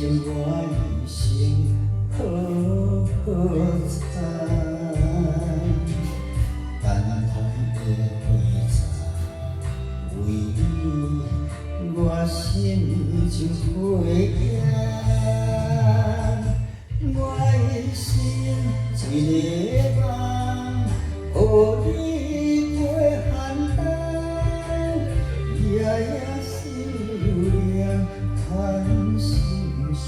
情我一生好惨，等待的回答，为你我心就灰暗，我一生一个梦，予你过寒冬，夜夜思念叹心声，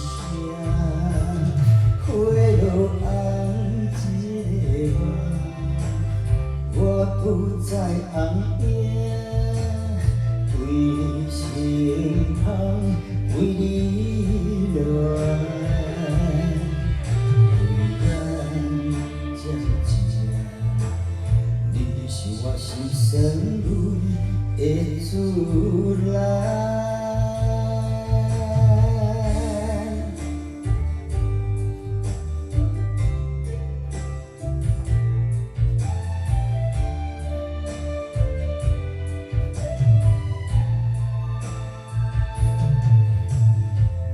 花落红一个梦，我不再红颜，为身旁为你恋。 我是生泪的自然。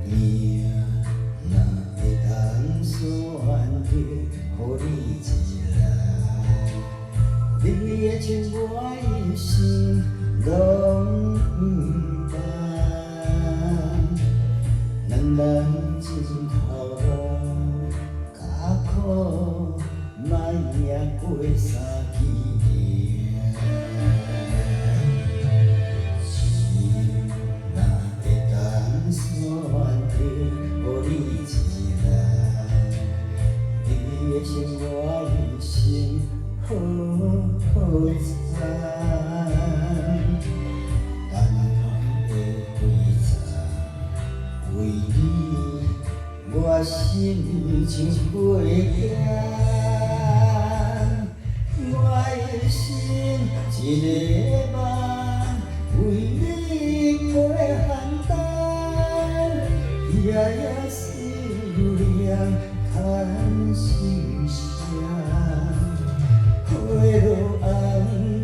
命若会当选择，予你一人。 你的情我一生拢不放，两人情头加苦，莫命过三几年。心若会当选择，予你一人，你的情我一生好惨，等待的回答，为你我心情灰暗，我一生一个梦，为你过寒冬，夜夜思念叹心声。 花落红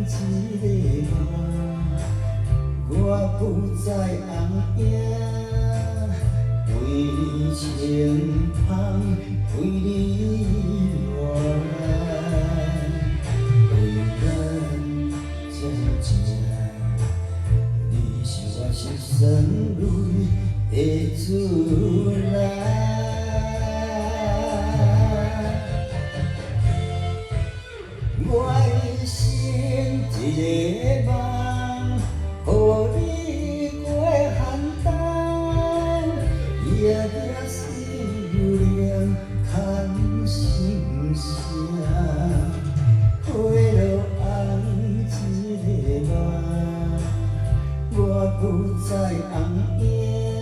一个梦，我不再红颜，为身旁为你恋，为咱渐渐，你是我心生泪的自然。 我一生一个梦，予你过寒冬，夜夜思念叹心声。花落红一个梦，我不再红颜。